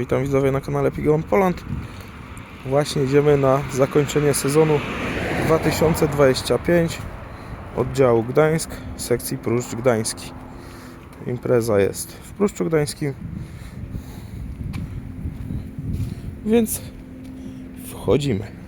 Witam widzowie na kanale Piggy Poland. Właśnie idziemy na zakończenie sezonu 2025 oddziału Gdańsk, sekcji Pruszcz Gdański. Impreza jest w Pruszczu Gdańskim, więc wchodzimy.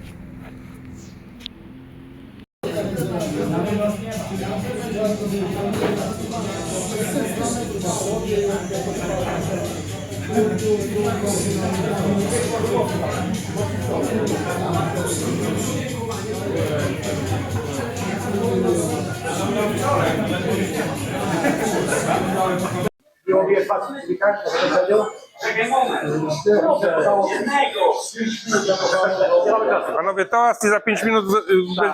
Panowie, toast i za 5 minut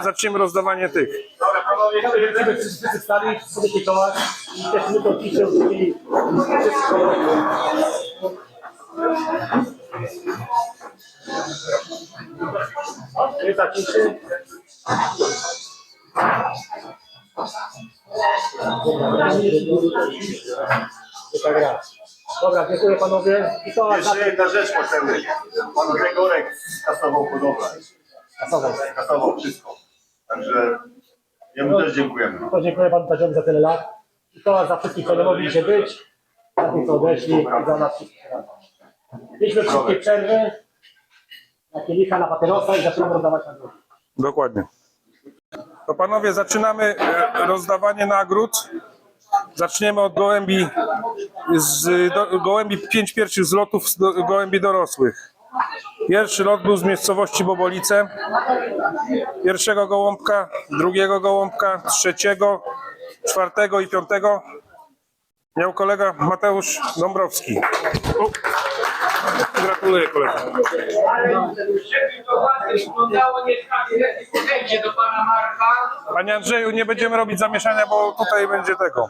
zaczniemy rozdawanie tych. Dobra, panowie, lecimy wszyscy stali, sobie toast i też my to piszę i tak ciszy. Dobra, dziękuję panowie. I to Jeszcze jedna rzecz potrzebna. Pan Gregorek skasował hodowlę. Skasował wszystko. Także jemu też dziękujemy. To dziękuję panu Tadziowi za tyle lat. I to za wszystkich, co nie mogli się być. Za tych, co odeszli i za nas wszystkich. Mieliśmy krótkie przerwy. Na kielicha, na papierosa i zaczynamy rozdawać nagrody. Dokładnie. To panowie, zaczynamy rozdawanie nagród. Zaczniemy od gołębi, gołębi 5 pierwszych zlotów z gołębi dorosłych. Pierwszy lot był z miejscowości Bobolice. Pierwszego gołąbka, drugiego gołąbka, trzeciego, czwartego i piątego miał kolega Mateusz Dąbrowski. Gratuluję koledze. Panie Andrzeju, nie będziemy robić zamieszania, bo tutaj będzie tego.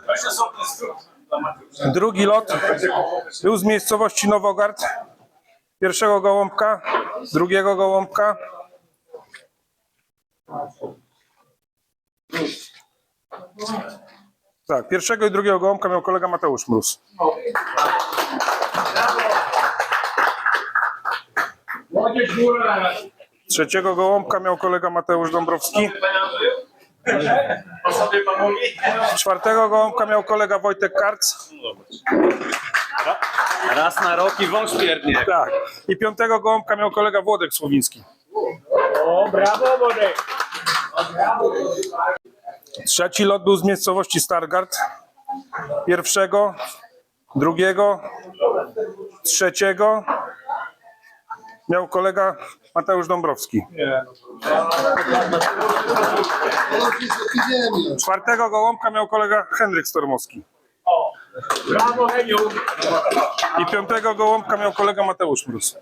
Drugi lot był z miejscowości Nowogard. Pierwszego gołąbka, drugiego gołąbka. Tak, pierwszego i drugiego gołąbka miał kolega Mateusz Mróz. Trzeciego gołąbka miał kolega Mateusz Dąbrowski. Czwartego gołąbka miał kolega Wojtek Karc. Raz na rok i wąż pierdnie. Tak. I piątego gołąbka miał kolega Włodek Słowiński. O, brawo, Wodek! Trzeci lot był z miejscowości Stargard. Pierwszego, drugiego, trzeciego miał kolega Mateusz Dąbrowski. Czwartego gołąbka miał kolega Henryk Stormowski. Brawo, Heniu! I piątego gołąbka miał kolega Mateusz Mróz.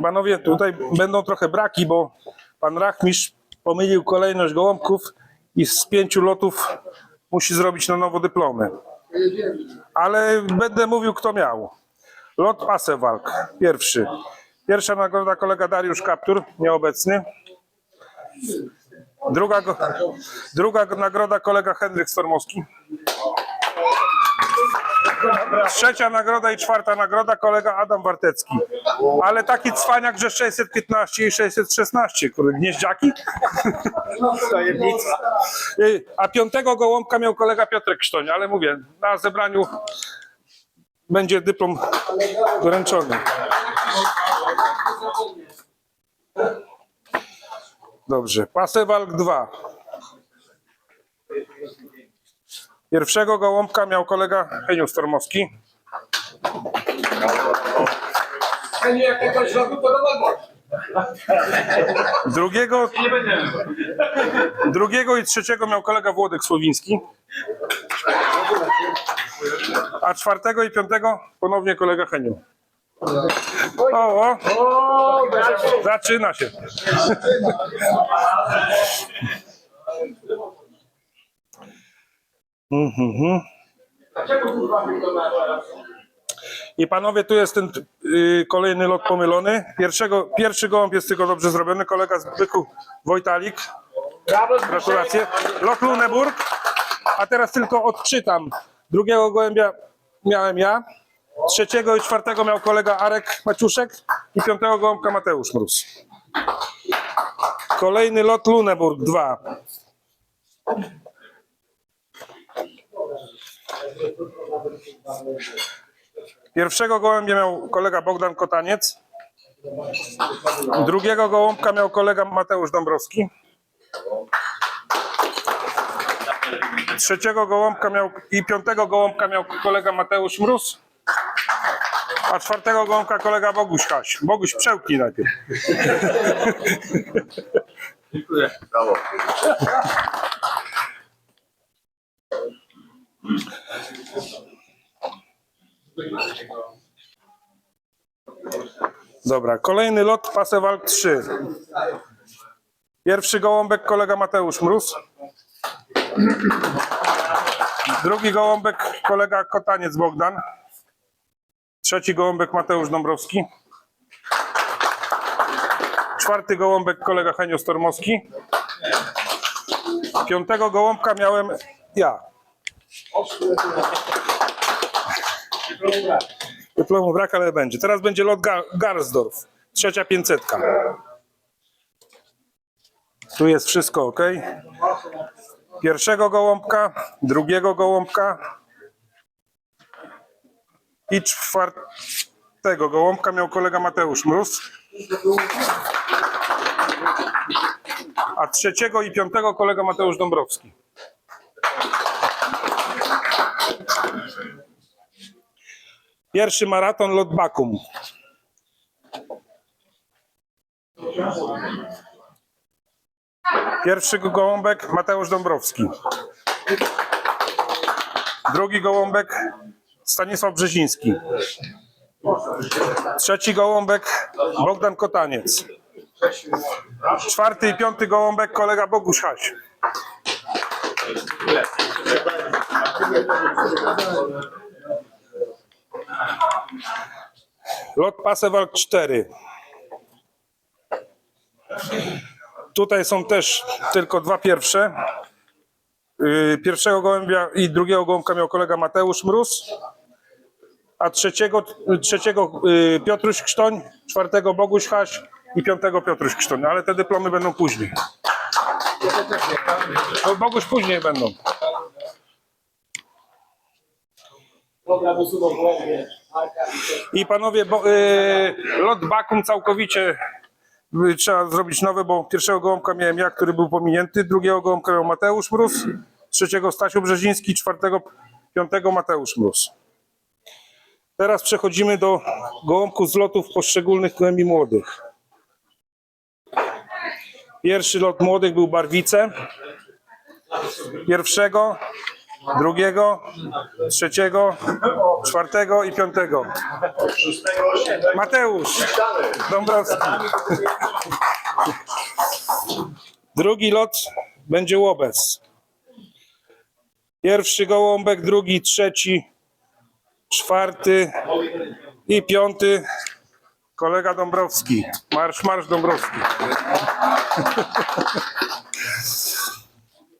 Panowie, tutaj będą trochę braki, bo pan rachmistrz pomylił kolejność gołąbków i z 5 lotów musi zrobić na nowo dyplomy. Ale będę mówił, kto miał. Lot Pasewalk, pierwszy. Pierwsza nagroda kolega Dariusz Kaptur, nieobecny. Druga nagroda kolega Henryk Stormowski. Trzecia nagroda i czwarta nagroda kolega Adam Wartecki. Ale taki cwaniak, że 615 i 616, kurde, gnieździaki. A piątego gołąbka miał kolega Piotrek Sztoń, ale mówię, na zebraniu będzie dyplom wręczony. Dobrze, Pasewalk 2. Pierwszego gołąbka miał kolega Heniu Stormowski. Drugiego i trzeciego miał kolega Włodek Słowiński. A czwartego i piątego ponownie kolega Heniu. O, zaczyna się. I panowie, tu jest ten kolejny lot pomylony. Pierwszy gołąb jest tylko dobrze zrobiony. Kolega z Byku Wojtalik. Gratulacje. Lot Luneburg. A teraz tylko odczytam. Drugiego gołębia miałem ja. Trzeciego i czwartego miał kolega Arek Maciuszek. I piątego gołąbka Mateusz Mróz. Kolejny lot Luneburg 2. Pierwszego gołębia miał kolega Bogdan Kotaniec. Drugiego gołąbka miał kolega Mateusz Dąbrowski. Trzeciego gołąbka miał i piątego gołąbka miał kolega Mateusz Mróz. A czwartego gołąbka kolega Boguś Haś. Boguś, przełknij najpierw. Brawo. Dobra, kolejny lot Pasewalk 3. Pierwszy gołąbek kolega Mateusz Mróz. Drugi gołąbek kolega Kotaniec Bogdan. Trzeci gołąbek Mateusz Dąbrowski. Czwarty gołąbek kolega Henio Stormowski. Piątego gołąbka miałem ja. Dyplomu brak, ale będzie. Teraz będzie lot Garsdorf. Trzecia 500. Tu jest wszystko ok. Pierwszego gołąbka, drugiego gołąbka i czwartego gołąbka miał kolega Mateusz Mróz. A trzeciego i piątego kolega Mateusz Dąbrowski. Pierwszy maraton lot Bakum. Pierwszy gołąbek Mateusz Dąbrowski. Drugi gołąbek Stanisław Brzeziński. Trzeci gołąbek Bogdan Kotaniec. Czwarty i piąty gołąbek kolega Boguś Haś. Lot Pasewalk 4. Tutaj są też tylko dwa pierwsze. Pierwszego gołębia i drugiego gołąbka miał kolega Mateusz Mróz, a trzeciego Piotruś Krztoń, czwartego Boguś Haś i piątego Piotruś Krztoń, ale te dyplomy będą później. No, Boguś później będą. I panowie, lot Bakum całkowicie trzeba zrobić nowe, bo pierwszego gołąbka miałem ja, który był pominięty, drugiego gołąbka miał Mateusz Mróz, trzeciego Stasiu Brzeziński, czwartego, piątego Mateusz Mróz. Teraz przechodzimy do gołąbków z lotów poszczególnych gołębi młodych. Pierwszy lot młodych był Barwice. Pierwszego, drugiego, trzeciego, czwartego i piątego. Mateusz Dąbrowski. Drugi lot będzie Łobez. Pierwszy gołąbek, drugi, trzeci, czwarty i piąty kolega Dąbrowski. Marsz Dąbrowski.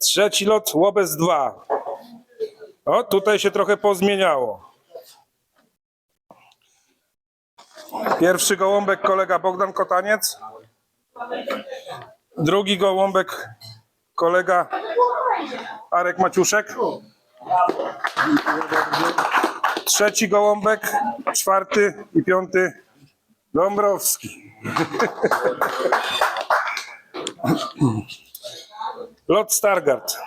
Trzeci lot Łobez 2. O, tutaj się trochę pozmieniało. Pierwszy gołąbek kolega Bogdan Kotaniec. Drugi gołąbek kolega Arek Maciuszek. Trzeci gołąbek, czwarty i piąty Dąbrowski. Lot Stargard.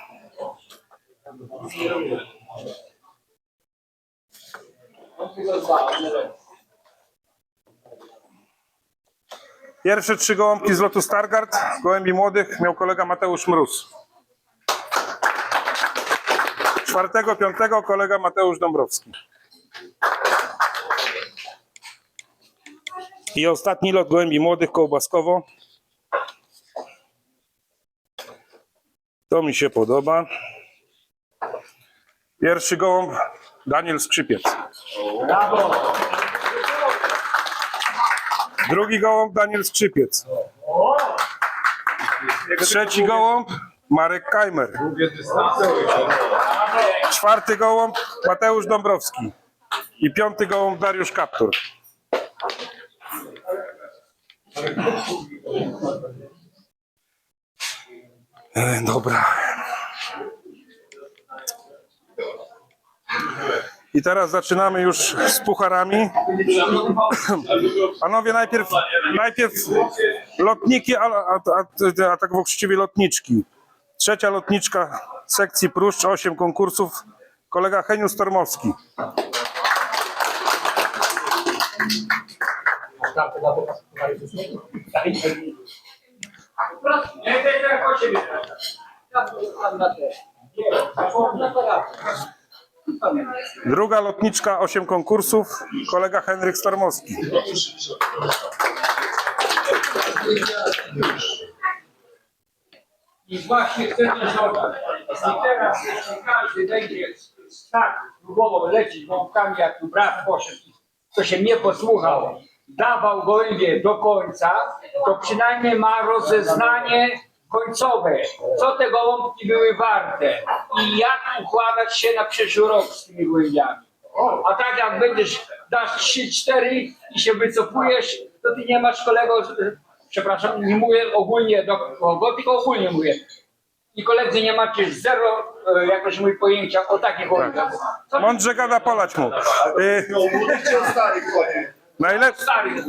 Pierwsze trzy gołąbki z lotu Stargard, gołębi młodych, miał kolega Mateusz Mróz. Czwartego, piątego kolega Mateusz Dąbrowski. I ostatni lot gołębi młodych, Kołbaskowo. To mi się podoba. Pierwszy gołąb Daniel Skrzypiec. Brawo! Drugi gołąb Daniel Skrzypiec. Trzeci gołąb Marek Kajmer. Czwarty gołąb Mateusz Dąbrowski. I piąty gołąb Dariusz Kaptur. Dobra. I teraz zaczynamy już z pucharami. Panowie, najpierw lotniki, a tak właściwie lotniczki. Trzecia lotniczka sekcji Pruszcz, 8 konkursów. Kolega Heniu Stormowski. Druga lotniczka, 8 konkursów. Kolega Henryk Stormowski. I właśnie chcę to dodać. I teraz jeśli każdy będzie tak próbował lecieć łąkami, jak tu brat poszedł, to się nie posłuchał, dawał gołębie do końca, to przynajmniej ma rozeznanie końcowe, co te gołąbki były warte i jak układać się na przyszły rok z tymi gołębiami. A tak jak dasz 3-4 i się wycofujesz, to ty nie masz kolego, przepraszam, nie mówię ogólnie do kogo, tylko ogólnie mówię. I koledzy nie macie zero, jakoś mój pojęcia o takich gołębiach. Mądrze gada, polać mu.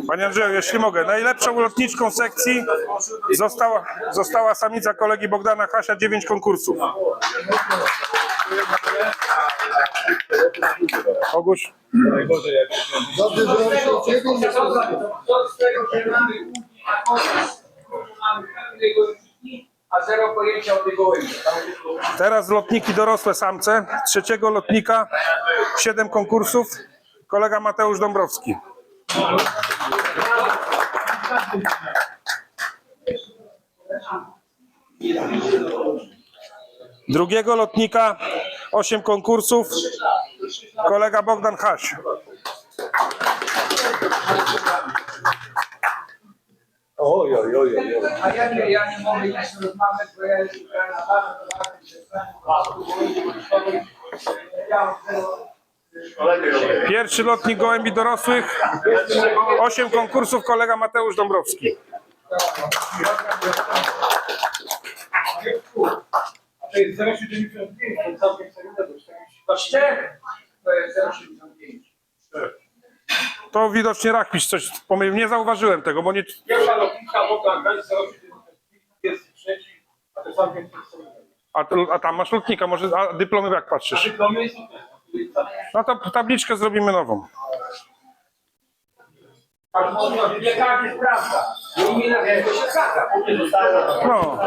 Panie Andrzeju, jeśli mogę, najlepszą lotniczką sekcji została samica kolegi Bogdana Hasia, 9 konkursów. Koguś? A zero pojęcia o tych gołębiach. Teraz lotniki dorosłe samce. Trzeciego lotnika, 7 konkursów. Kolega Mateusz Dąbrowski. Drugiego lotnika, 8 konkursów. Kolega Bogdan Haś. A ja nie mogę jeszcze rozmawiać, bo ja już Pierwszy lotnik gołębi dorosłych, 8 konkursów, kolega Mateusz Dąbrowski. To jest 0,75, to całkiem serio, to 4, to jest 0,75. To widocznie Rachmistrz coś pomylił, nie zauważyłem tego, bo nie... Pierwsza lotnicza Bogdan jest 0,75, jest trzeci, a to całkiem serio. A tam masz lotnika, może a dyplomy jak patrzysz? Dyplomy jest No to tabliczkę zrobimy nową. nie każdy sprawdza. I mi na to się zgadza. No.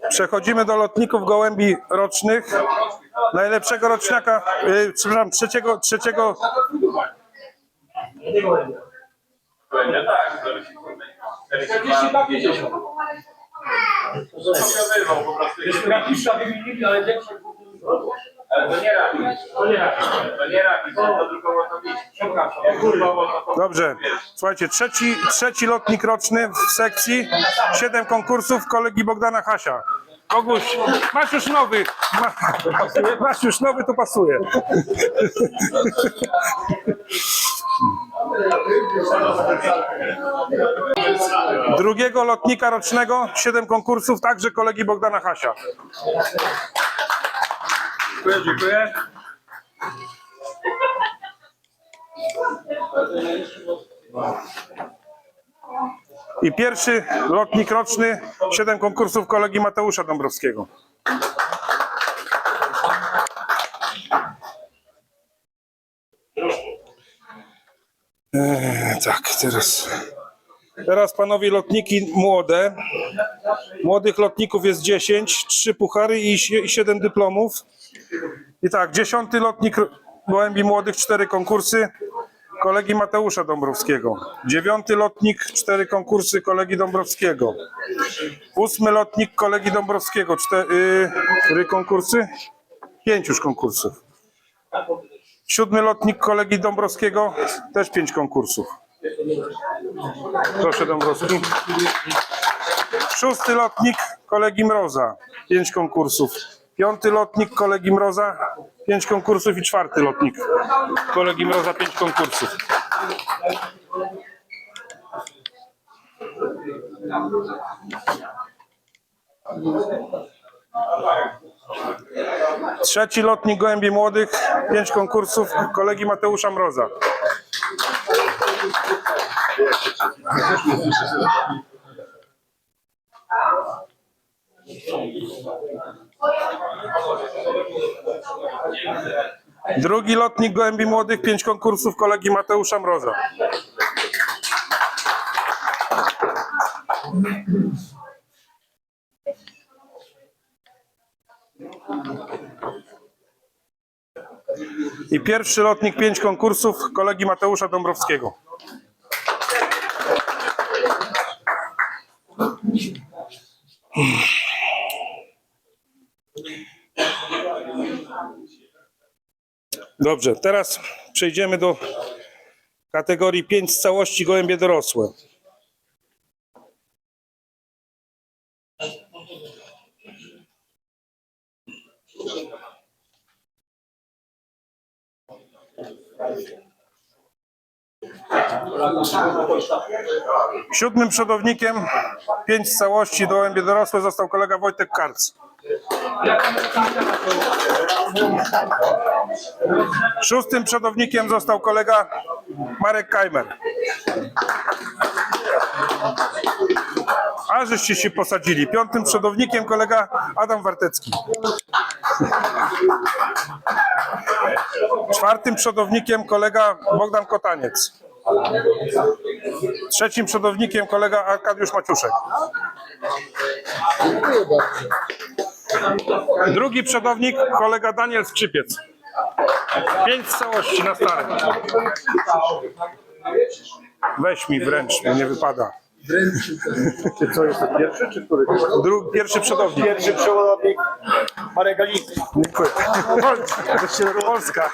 Przechodzimy do lotników gołębi rocznych. Najlepszego roczniaka, przepraszam, trzeciego... Ale to nie rapi. To nie rapi, to drugowo to Dobrze, słuchajcie, trzeci lotnik roczny w sekcji, 7 konkursów kolegi Bogdana Hasia. Koguś, masz już nowy, masz już nowy, to pasuje. Drugiego lotnika rocznego, 7 konkursów, także kolegi Bogdana Hasia. Dziękuję. I pierwszy lotnik roczny, 7 konkursów kolegi Mateusza Dąbrowskiego. Tak, teraz panowie lotniki młode. Młodych lotników jest 10, 3 puchary i 7 dyplomów. I tak, 10. lotnik gołębi młodych, 4 konkursy kolegi Mateusza Dąbrowskiego. 9. lotnik, 4 konkursy kolegi Dąbrowskiego. 8. lotnik kolegi Dąbrowskiego, 4 konkursy? 5 już konkursów. 7. lotnik kolegi Dąbrowskiego, też 5 konkursów. Proszę Dąbrowski. Szósty lotnik kolegi Mroza, 5 konkursów. Piąty lotnik kolegi Mroza, 5 konkursów i czwarty lotnik kolegi Mroza, 5 konkursów. Trzeci lotnik gołębi młodych, 5 konkursów kolegi Mateusza Mroza. Drugi lotnik gołębi młodych, 5 konkursów kolegi Mateusza Mroza. I pierwszy lotnik, 5 konkursów kolegi Mateusza Dąbrowskiego. Dobrze, teraz przejdziemy do kategorii 5 z całości gołębie dorosłe. Siódmym przodownikiem 5 z całości gołębie dorosłe został kolega Wojtek Karc. Szóstym przodownikiem został kolega Marek Kajmer. A żeście się posadzili. Piątym przodownikiem kolega Adam Wartecki. Czwartym przodownikiem kolega Bogdan Kotaniec. Trzecim przodownikiem kolega Arkadiusz Maciuszek. Drugi przodownik kolega Daniel Skrzypiec. 5 z całości na stare. Weź mi wręcz, bo nie wypada. Co jest to pierwszy, czy który? Pierwszy przodownik. Pierwszy przewodnik Marek Galiński. Dziękuję. Polska.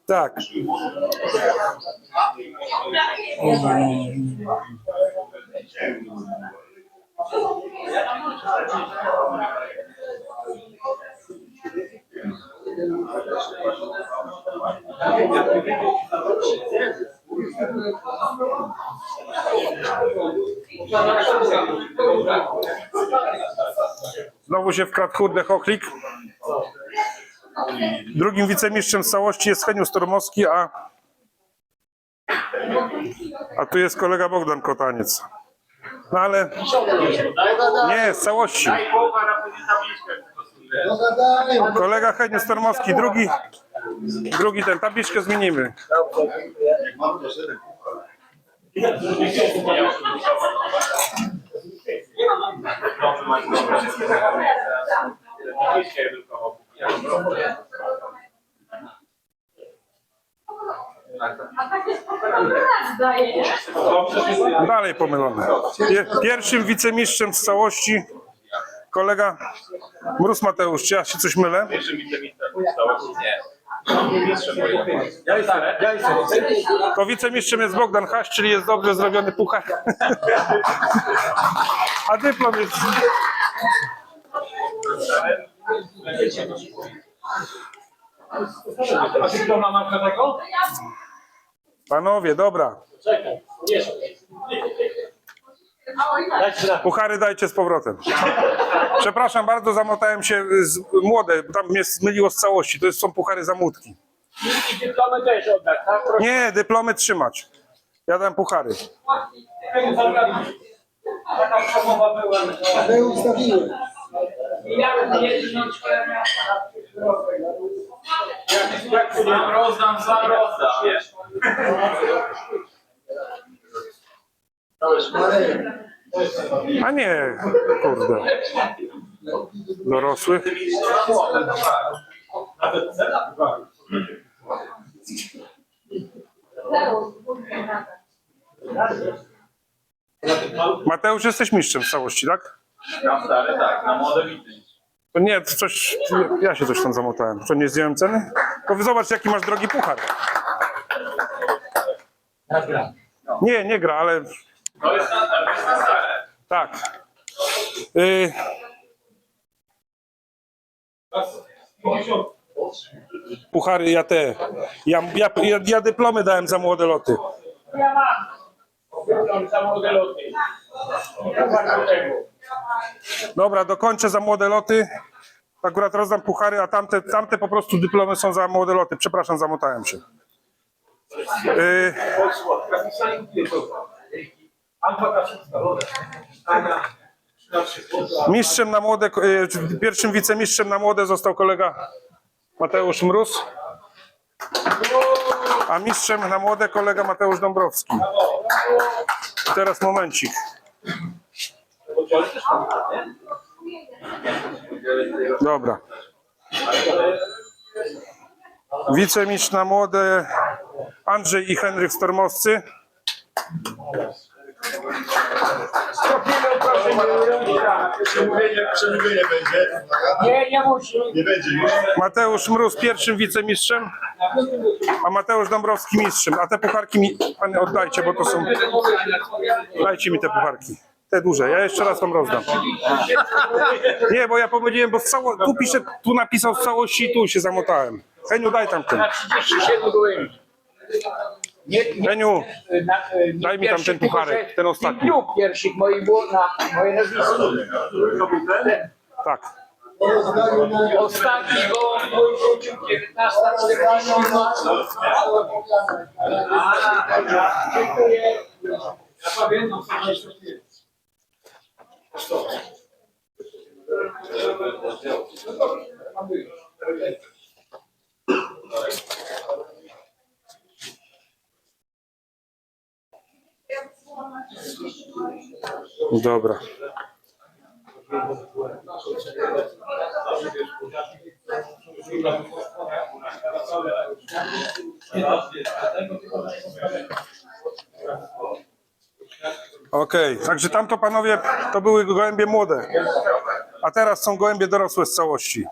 Tak. Znowu się wkradł Kurde Chochlik. Drugim wicemistrzem z całości jest Heniusz Tormowski, a tu jest kolega Bogdan Kotaniec. No ale nie, z całości. Kolega Heniusz Tormowski, drugi ten, tabliczkę zmienimy. Dalej pomylone. Pierwszym wicemistrzem z całości kolega Mróz Mateusz. Czy ja się coś mylę? To wicemistrzem jest Bogdan Haś, czyli jest dobrze zrobiony puchar. A dyplom jest... A dyploma masz na tego? Panowie, dobra. Czekaj, mieszaj. Puchary dajcie z powrotem. Przepraszam bardzo, zamotałem się młode, tam mnie zmyliło z całości. To są puchary zamutki. I dyplomy też oddać, tak? Proszę. Nie, dyplomy trzymać. Ja dam puchary. Taka przemowa była. Ale ustawiłem. Rozdam, wiesz. A nie, kurde. Dorosłych. Mateusz, jesteś mistrzem w całości, tak? Na stary, tak, na młode widzę. To nie, to coś, ja się coś tam zamotałem. Co, nie zdjąłem ceny? To zobacz, jaki masz drogi puchar. Nie, nie gra, ale To jest na stare. Tak. Puchary ja te. Ja dyplomy dałem za młode loty. Ja mam. Wygląd za młode loty. Bardzo tego. Dobra, dokończę za młode loty. Akurat rozdam puchary, a tamte po prostu dyplomy są za młode loty. Przepraszam, zamotałem się. Mistrzem na młode, pierwszym wicemistrzem na młode został kolega Mateusz Mróz, a mistrzem na młode kolega Mateusz Dąbrowski. Teraz momencik. Dobra. Wicemistrz na młode Andrzej i Henryk Stormowscy. Przemówienie będzie. Nie musi. Nie będzie już. Mateusz Mróz pierwszym wicemistrzem, a Mateusz Dąbrowski mistrzem. A te pucharki mi panie oddajcie, bo to są... Dajcie mi te pucharki. Te duże. Ja jeszcze raz wam rozdam. Nie, bo ja pomyliłem, bo tu pisze, tu napisał w całości, tu się zamotałem. Heniu, daj tam ten. Na 37 byłem. Heniu, daj mi tam ten pucharek, ten ostatni. Dniu pierwszych moich było na moje nazwisko. Tak. Ostatni, bo mój wrócił 19 Dziękuję. Ja pamiętam, Dobra. Okej, także tamto panowie to były gołębie młode, a teraz są gołębie dorosłe z całości.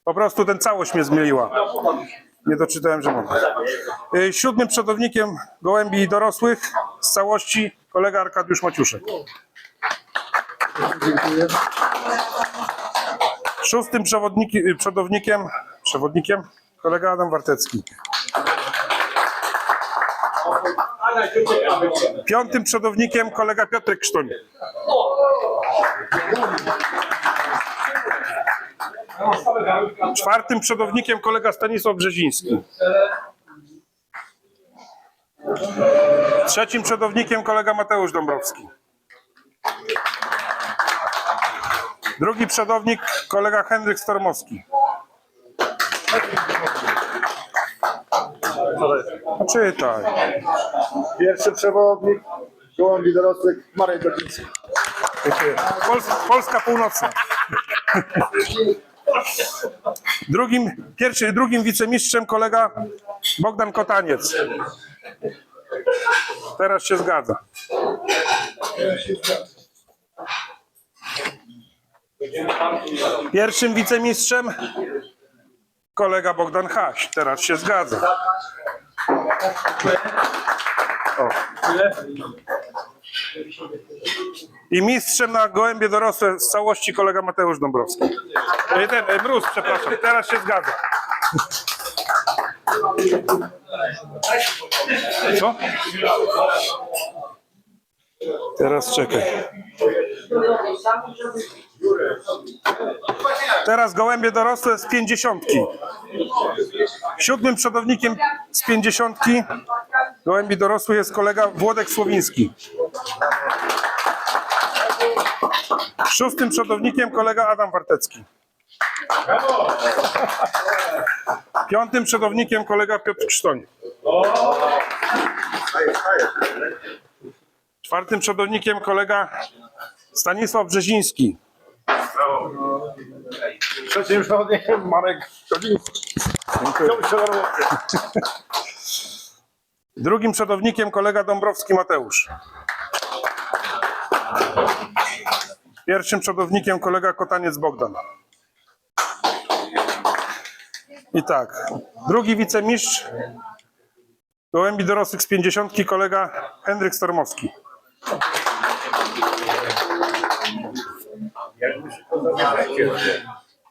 Po prostu ten całość mnie zmyliła. Nie doczytałem, że mogę. Siódmym przodownikiem gołębi dorosłych z całości kolega Arkadiusz Maciuszek. Szóstym przewodnikiem kolega Adam Wartecki. Piątym przodownikiem kolega Piotrek Krztoń. Czwartym przodownikiem kolega Stanisław Brzeziński. Trzecim przodownikiem kolega Mateusz Dąbrowski. Drugi przodownik kolega Henryk Stormowski. Czytaj. Pierwszy przewodnik gołębi dorosłych Marek Gorczyński. Polska Północna. Drugim wicemistrzem kolega Bogdan Kotaniec. Teraz się zgadza. Pierwszym wicemistrzem kolega Bogdan Haś. Teraz się zgadza. O. I mistrzem na gołębie dorosłe z całości kolega Mateusz Dąbrowski. Mróz, przepraszam. Teraz się zgadza. Co? Teraz czekaj. Teraz gołębie dorosłe z 50. Siódmym przodownikiem z 50 gołębi dorosłych jest kolega Włodek Słowiński. Szóstym przodownikiem kolega Adam Wartecki. Piątym przodownikiem kolega Piotr Krztoń. Czwartym przodownikiem kolega Stanisław Brzeziński. Trzecim przewodnikiem Marek Gorczyński. Drugim przodownikiem kolega Dąbrowski Mateusz. Pierwszym przodownikiem kolega Kotaniec Bogdan. I tak, drugi wicemistrz gołębi dorosłych z 50 kolega Henryk Stormowski.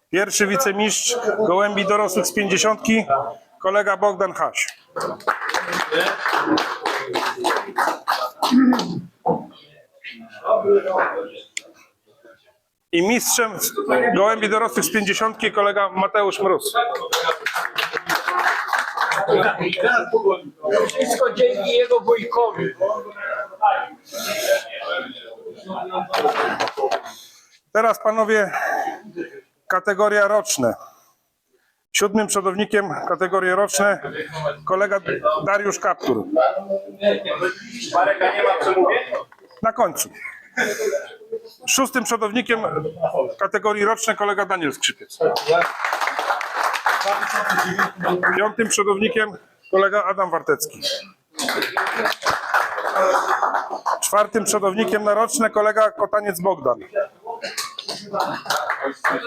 Pierwszy wicemistrz gołębi dorosłych z 50, kolega Bogdan Haś. I mistrzem gołębi dorosłych z 50 kolega Mateusz Mróz. Wszystko dzięki jego wujkowi. Teraz panowie kategoria roczne. 7. przodownikiem kategorii roczne kolega Dariusz Kaptur. Mareka nie ma przemówień? Na końcu. 6. przodownikiem kategorii roczne kolega Daniel Skrzypiec. 5. przodownikiem kolega Adam Wartecki. 4. przodownikiem na roczne kolega Kotaniec Bogdan.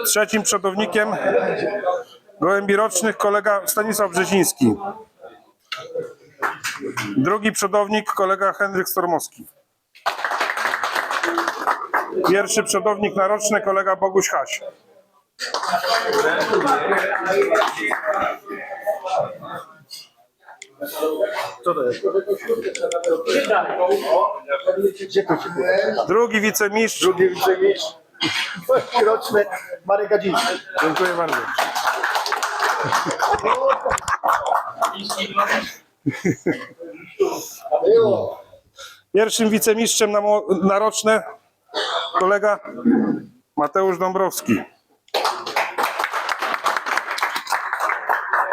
3. przodownikiem gołębi rocznych kolega Stanisław Brzeziński. 2. przodownik kolega Henryk Stormowski. 1. przodownik na roczne kolega Boguś Haś. Drugi wicemistrz. Roczny Marek Gadziński. Dziękuję bardzo. Pierwszym wicemistrzem na roczne kolega Mateusz Dąbrowski.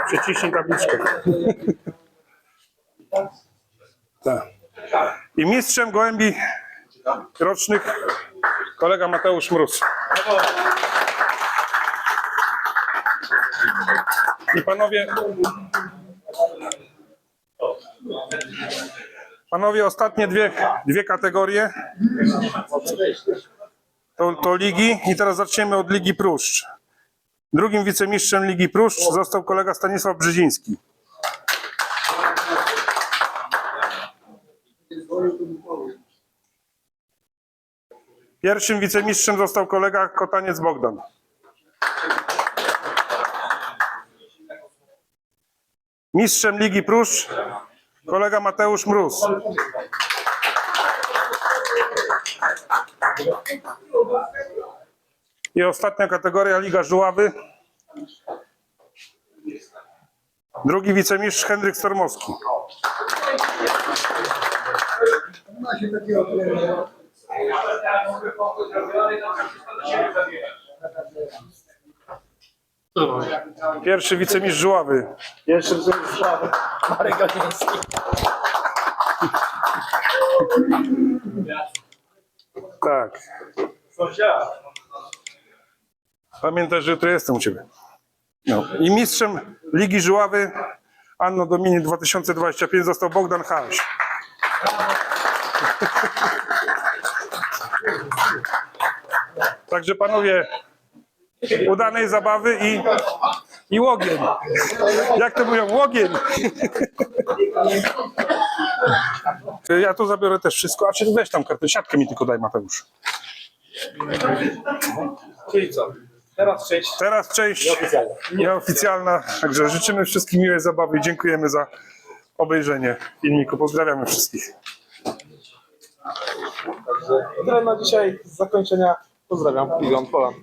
Przyciśnij tabliczkę. Tak. I mistrzem gołębi rocznych kolega Mateusz Mróz. I panowie ostatnie dwie kategorie to ligi i teraz zaczniemy od Ligi Pruszcz. Drugim wicemistrzem Ligi Pruszcz został kolega Stanisław Brzeziński. Pierwszym wicemistrzem został kolega Kotaniec Bogdan. Mistrzem Ligi Pruszcz kolega Mateusz Mróz. I ostatnia kategoria Liga Żuławy. Drugi wicemistrz Henryk Stormowski. Pierwszy wicemistrz Żuławy. Pierwszy wzór sławy. Marek Gadziński. Tak. Pamiętaj, że jutro jestem u ciebie. No. I mistrzem Ligi Żuławy Anno Domini 2025 został Bogdan Haś. Także panowie, udanej zabawy i łogień. Jak to mówią? Łogień. Ja tu zabiorę też wszystko, a czy weź tam kartę, siatkę mi tylko daj, Mateusz. Czyli co? Teraz część nieoficjalna, także życzymy wszystkim miłej zabawy i dziękujemy za obejrzenie filmiku. Pozdrawiamy wszystkich. Tyle na dzisiaj z zakończenia. Pozdrawiam, Igon Polan.